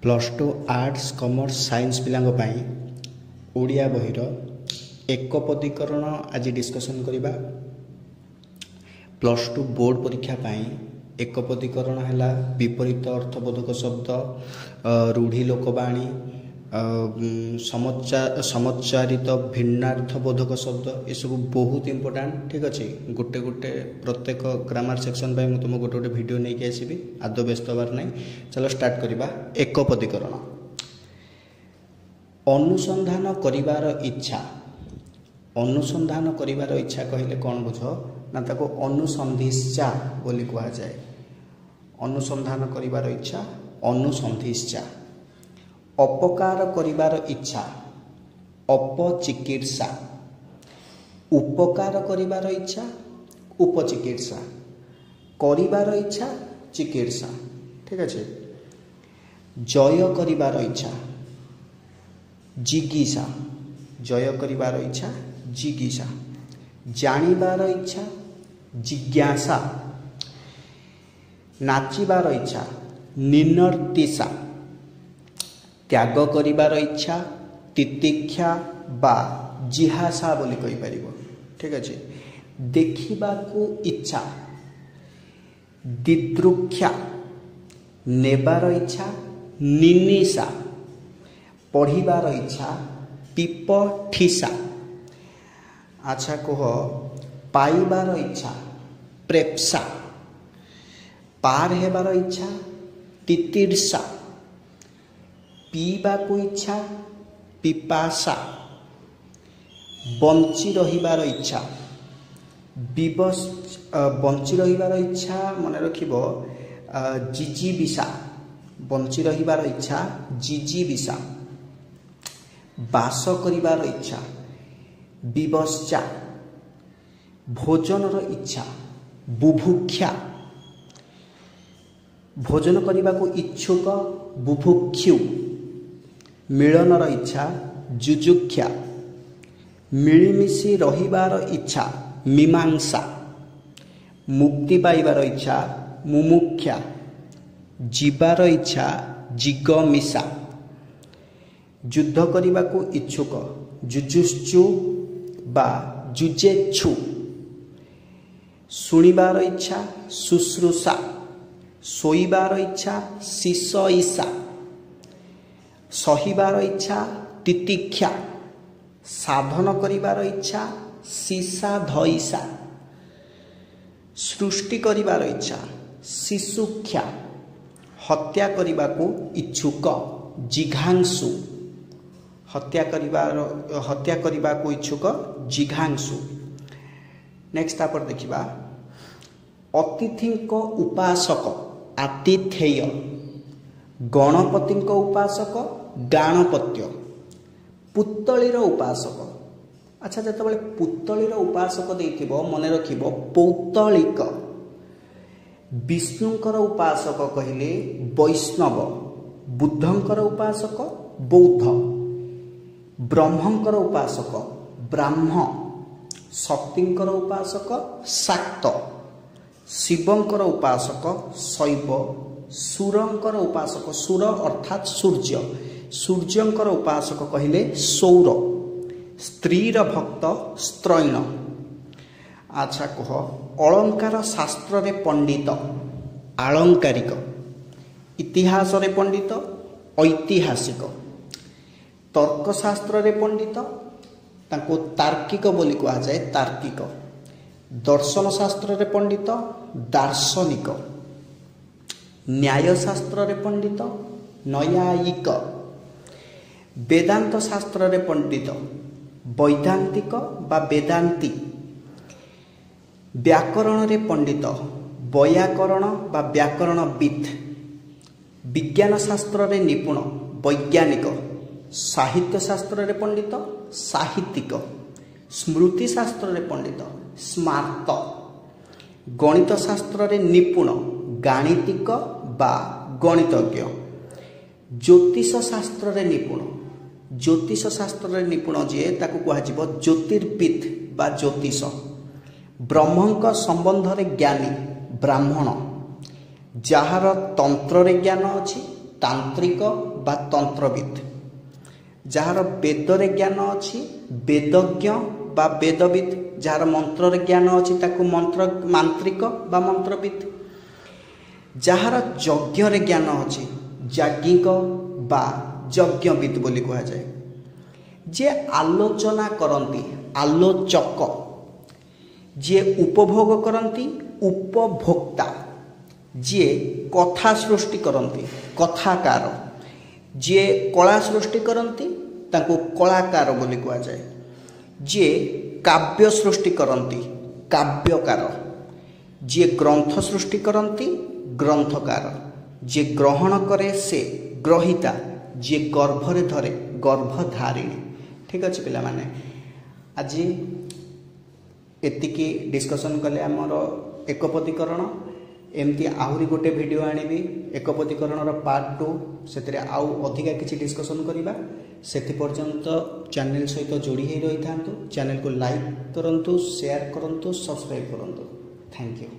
+2 arts commerce science पिलांग पाई ओडिया बहिर एकपदीकरण आज discussion करिबा। +2 बोर्ड परीक्षा पाई एकपदीकरण हैला विपरीत अर्थबोधक शब्द, रूढ़ी लोकवाणी, समच्चारित भिन्नार्थबोधक शब्द ये सब बहुत इंपोर्टेंट। ठीक अच्छे गोटे गोटे प्रत्येक ग्रामर सेक्शन मुझे तुम गोटे गोटे वीडियो नहीं कि आसबि आदौ व्यस्त हबार नहीं। चलो स्टार्ट करिबा। एकपदीकरण अनुसंधान करिबार इच्छा। अनुसंधान करिबार इच्छा कहले कौन बुझ ना ताको अनुसंधिश्चा बोली कहा जाए। अनुसंधान करिबार इच्छा अनुसंधिश्चा। अपकार करिबार इच्छा अपचिकित्सा। उपकार करिबार इच्छा उपचिकित्सा। करिबार इच्छा चिकित्सा। ठीक अच्छे। जय करिबार इच्छा जिगीषा। जय करिबार इच्छा जिगीषा। जानिबार इच्छा जिज्ञासा। नाचिबार इच्छा निनर्तिसा। त्याग करिबार इच्छा तितिक्षा बा जिहासा बोली कहि परिबो। ठीक अच्छे। देखिबाकू इच्छा दिदृक्षा। नेबार इच्छा निनिसा। पढ़िबार इच्छा पिपठिसा। अच्छा कह पाइबार इच्छा प्रेप्सा। पार हेबार इच्छा तितिर्षा। पीबाकू इच्छा पिपासा। बंची रहिबार इच्छा बंची रहिबार इच्छा मन रखिबो जिजीविषा। बंची रहिबार इच्छा जिजीविषा। बास करिबार इच्छा विवश्चा। भोजनर इच्छा बुभुक्षा। भोजन करने इच्छुक बुभुक्षु। मिलनर इच्छा जुजुक्षा। मिलिमिशि रहिबार इच्छा मीमांसा। मुक्ति पाइबार इच्छा मुमुक्षा। जीवार इच्छा जिगमिषा। युद्ध करने को इच्छुक जुजुश्चु बा जुजेच्छु। सुनिबार इच्छा शुश्रूषा। सोइबार इच्छा शिशईषा। सहिबार इच्छा तितिक्षा। साधन करिबार इच्छा शिशाधईषा। सृष्टि करिबार इच्छा शिशुक्षा। हत्या करिबा को इच्छुक जिघांसु। हत्या करिबा को इच्छुक जिघांसु। नेक्स्ट आप देखिबा अतिथिंक उपासक आतिथेय। गणपतिंक उपासक गाणपत्य। पुत्तलीर उपासक। अच्छा जिते पुत्तलीर उपासक देथिबो मन रखिबो पौत्तलिक। विष्णुंकर उपासक कहले वैष्णव। बुद्धंकर उपासक बौद्ध। ब्रह्मंकर उपासक ब्राह्म। शक्तिंकर उपासक शाक्त। शिवंकर उपासक शैव। सूरंकर उपासक सूर अर्थात सूर्य। सूर्यंकर उपासक कहले सौर। स्त्रीर भक्त स्त्रैण। अच्छा कह अलंकार शास्त्र रे पंडित आलंकारिक। इतिहास रे पंडित ऐतिहासिक। तर्कशास्त्र रे पंडित ताको तार्किक बोली कहा जाए तार्किक। दर्शन शास्त्र रे पंडित दार्शनिक। न्याय शास्त्र रे पंडित न्यायिक। वेदांत शास्त्र रे पंडित वैदांतिक बा वेदांती। व्याकरण रे पंडित वैयाकरण बा व्याकरणविद। विज्ञान शास्त्र रे निपुण वैज्ञानिक। साहित्य शास्त्र रे पंडित साहित्यिक। स्मृति शास्त्र रे पंडित स्मार्त। गणित शास्त्र रे निपुण गाणितिक बा गणितज्ञ। ज्योतिष शास्त्र रे निपुण। ज्योतिष शास्त्र रे निपुण जे ताकू कहाजिबो ज्योतिर्विद बा ज्योतिष। ब्रह्मंक संबंध रे ज्ञानी ब्राह्मण। जार तंत्र रे ज्ञान अछि तांत्रिक बा तंत्रविद जार वेदरे ज्ञान अच्छी वेदज्ञ बा वेदविद जार मंत्र ज्ञान अच्छी ताकू मंत्र मांत्रिक बा मंत्रविद जार यज्ञ ज्ञान अच्छी याज्ञिक बा यज्ञविद बोली कह जाए जे आलोचना करती आलोचक जे उपभोग करती उपभोक्ता जे कथा सृष्टि करती कथाकार जे कला सृष्टि करती ताको कलाकार बोली कह जाए जे काव्य सृष्टि करती काव्यकार जे ग्रंथ सृष्टि करती ग्रंथकार जे ग्रहण करे से ग्रहिता जे गर्भरे धरे गर्भधारिणी ठीक अच्छे पिला माने आज एतिकी डिस्कशन कले आमर एकपदीकरण एमती आहरी गोटे वीडियो आनिबी एकपदीकरण पार्ट 2 से आउ अधिका किसी डिस्कशन करवा से पर्यंत चैनल सहित जोड़ी हो रही था चैनल को लाइक करंतु शेयर करंतु सब्सक्राइब करंतु थैंक यू।